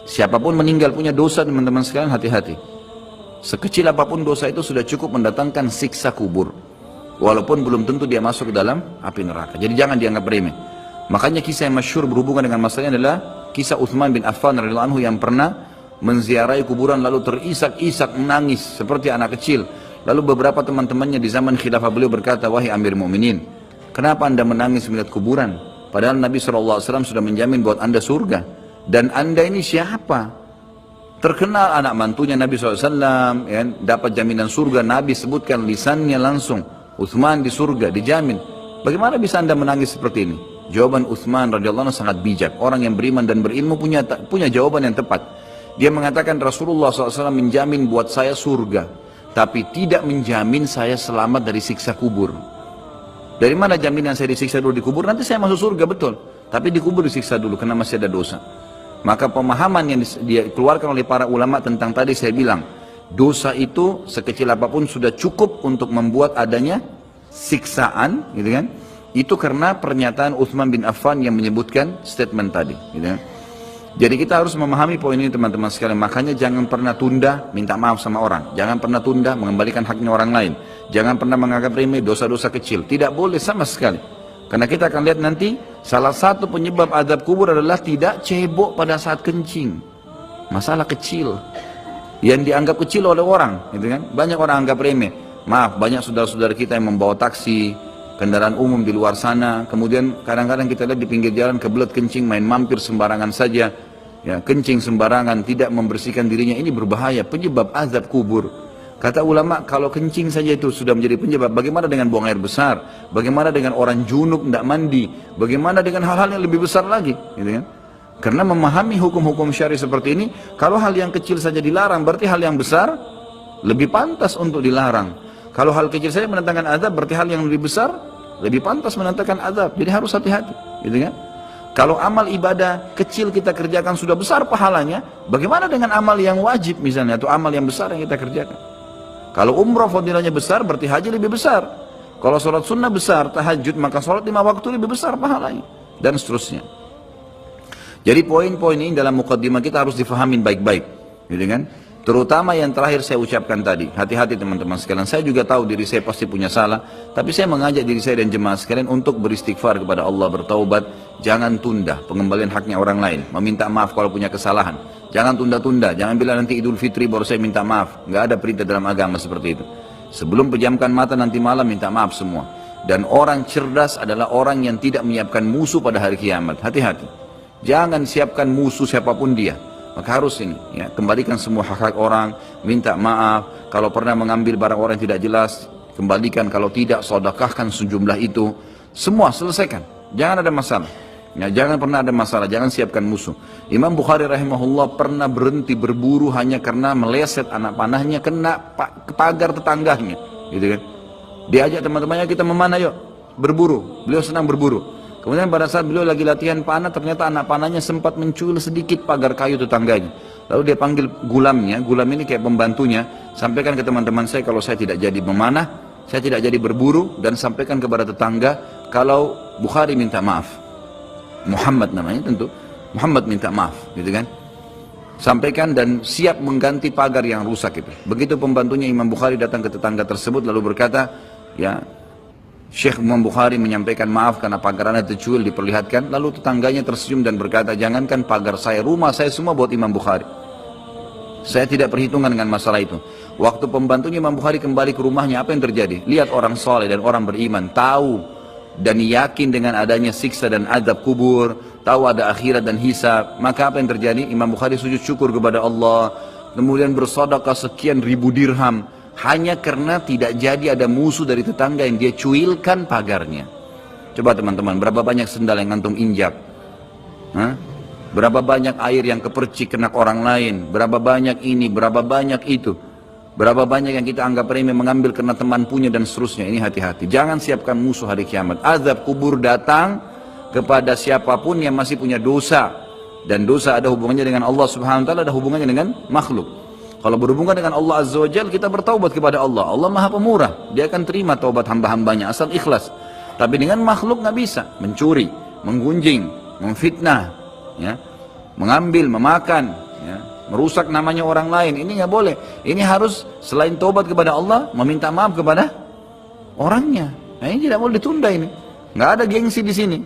Siapapun meninggal punya dosa, teman-teman sekalian, hati-hati. Sekecil apapun dosa itu sudah cukup mendatangkan siksa kubur. Walaupun belum tentu dia masuk ke dalam api neraka. Jadi jangan dianggap remeh. Makanya kisah yang masyhur berhubungan dengan masalah ini adalah kisah Utsman bin Affan radhiyallahu anhu yang pernah menziarahi kuburan lalu terisak-isak menangis seperti anak kecil. Lalu beberapa teman-temannya di zaman khilafah beliau berkata, wahai Amir Mu'minin, kenapa anda menangis melihat kuburan? Padahal Nabi SAW sudah menjamin buat anda surga. Dan anda ini siapa? Terkenal anak mantunya Nabi SAW, ya, dapat jaminan surga. Nabi sebutkan lisannya langsung, Utsman di surga, dijamin. Bagaimana bisa anda menangis seperti ini? Jawaban Utsman radhiyallahu anhu sangat bijak. Orang yang beriman dan berilmu punya jawaban yang tepat. Dia mengatakan Rasulullah SAW menjamin buat saya surga, tapi tidak menjamin saya selamat dari siksa kubur. Dari mana jaminan saya disiksa dulu di kubur? Nanti saya masuk surga, betul. Tapi di kubur disiksa dulu karena masih ada dosa. Maka pemahaman yang dikeluarkan oleh para ulama tentang tadi saya bilang, dosa itu sekecil apapun sudah cukup untuk membuat adanya siksaan, gitu kan? Itu karena pernyataan Utsman bin Affan yang menyebutkan statement tadi, gitu kan? Jadi kita harus memahami poin ini, teman-teman sekalian. Makanya jangan pernah tunda minta maaf sama orang. Jangan pernah tunda mengembalikan haknya orang lain. Jangan pernah menganggap remeh dosa-dosa kecil. Tidak boleh sama sekali. Karena kita akan lihat nanti salah satu penyebab azab kubur adalah tidak cebok pada saat kencing. Masalah kecil yang dianggap kecil oleh orang, gitu kan? Banyak orang anggap remeh. Maaf, banyak saudara-saudara kita yang membawa taksi, kendaraan umum di luar sana, kemudian kadang-kadang kita lihat di pinggir jalan kebelet kencing, main mampir sembarangan saja, ya, kencing sembarangan, tidak membersihkan dirinya. Ini berbahaya, penyebab azab kubur. Kata ulama, kalau kencing saja itu sudah menjadi penyebab, bagaimana dengan buang air besar? Bagaimana dengan orang junub tidak mandi? Bagaimana dengan hal-hal yang lebih besar lagi? Gitu kan? Karena memahami hukum-hukum syari seperti ini, kalau hal yang kecil saja dilarang, berarti hal yang besar lebih pantas untuk dilarang. Kalau hal kecil saja mendatangkan azab, berarti hal yang lebih besar lebih pantas mendatangkan azab. Jadi harus hati-hati, gitu kan? Kalau amal ibadah kecil kita kerjakan sudah besar pahalanya, bagaimana dengan amal yang wajib misalnya, atau amal yang besar yang kita kerjakan? Kalau umrah fadilahnya besar, berarti haji lebih besar. Kalau sholat sunnah besar, tahajud, maka sholat 5 waktu lebih besar pahalanya. Dan seterusnya. Jadi poin-poin ini dalam mukaddimah kita harus difahamin baik-baik, gitu kan? Terutama yang terakhir saya ucapkan tadi. Hati-hati teman-teman sekalian. Saya juga tahu diri saya pasti punya salah, tapi saya mengajak diri saya dan jemaah sekalian untuk beristighfar kepada Allah, bertaubat. Jangan tunda pengembalian haknya orang lain, meminta maaf kalau punya kesalahan. Jangan tunda-tunda, jangan bilang nanti Idul Fitri baru saya minta maaf. Nggak ada perintah dalam agama seperti itu. Sebelum pejamkan mata nanti malam minta maaf semua. Dan orang cerdas adalah orang yang tidak menyiapkan musuh pada hari kiamat. Hati-hati. Jangan siapkan musuh siapapun dia. Maka harus ini, ya, kembalikan semua hak-hak orang, minta maaf. Kalau pernah mengambil barang orang yang tidak jelas, kembalikan. Kalau tidak, sedekahkan sejumlah itu. Semua selesaikan. Jangan ada masalah. Ya, jangan pernah ada masalah, jangan siapkan musuh. Imam Bukhari rahimahullah pernah berhenti berburu hanya karena meleset anak panahnya kena pagar tetangganya, gitu kan? Diajak teman-temannya, kita memanah yuk, berburu. Beliau senang berburu. Kemudian pada saat beliau lagi latihan panah, ternyata anak panahnya sempat mencuil sedikit pagar kayu tetangganya. Lalu dia panggil gulamnya, gulam ini kayak pembantunya, sampaikan ke teman-teman saya kalau saya tidak jadi memanah, saya tidak jadi berburu, dan sampaikan kepada tetangga kalau Bukhari minta maaf. Muhammad namanya tentu, Muhammad minta maaf, gitu kan? Sampaikan dan siap mengganti pagar yang rusak itu. Begitu pembantunya Imam Bukhari datang ke tetangga tersebut lalu berkata, ya, Syekh Imam Bukhari menyampaikan maaf karena pagar Anda tercuil, diperlihatkan. Lalu tetangganya tersenyum dan berkata, jangankan pagar saya, rumah saya semua buat Imam Bukhari. Saya tidak perhitungan dengan masalah itu. Waktu pembantunya Imam Bukhari kembali ke rumahnya, apa yang terjadi? Lihat orang soleh dan orang beriman, tahu dan yakin dengan adanya siksa dan azab kubur, tahu ada akhirat dan hisab. Maka apa yang terjadi? Imam Bukhari sujud syukur kepada Allah, kemudian bersedekah sekian ribu dirham, hanya karena tidak jadi ada musuh dari tetangga yang dia cuilkan pagarnya. Coba teman-teman, berapa banyak sendal yang antum injak? Hah? Berapa banyak air yang kepercik kena orang lain? Berapa banyak ini, berapa banyak itu? Berapa banyak yang kita anggap remeh mengambil karena teman punya dan seterusnya. Ini hati-hati. Jangan siapkan musuh hari kiamat. Azab kubur datang kepada siapapun yang masih punya dosa. Dan dosa ada hubungannya dengan Allah subhanahu wa ta'ala, ada hubungannya dengan makhluk. Kalau berhubungan dengan Allah azza wa jalla, kita bertaubat kepada Allah. Allah maha pemurah. Dia akan terima taubat hamba-hambanya asal ikhlas. Tapi dengan makhluk nggak bisa. Mencuri, menggunjing, memfitnah, ya, mengambil, memakan, ya, merusak namanya orang lain, ini nggak boleh. Ini harus selain tobat kepada Allah, meminta maaf kepada orangnya. Nah, ini tidak boleh ditunda ini. Nggak ada gengsi di sini.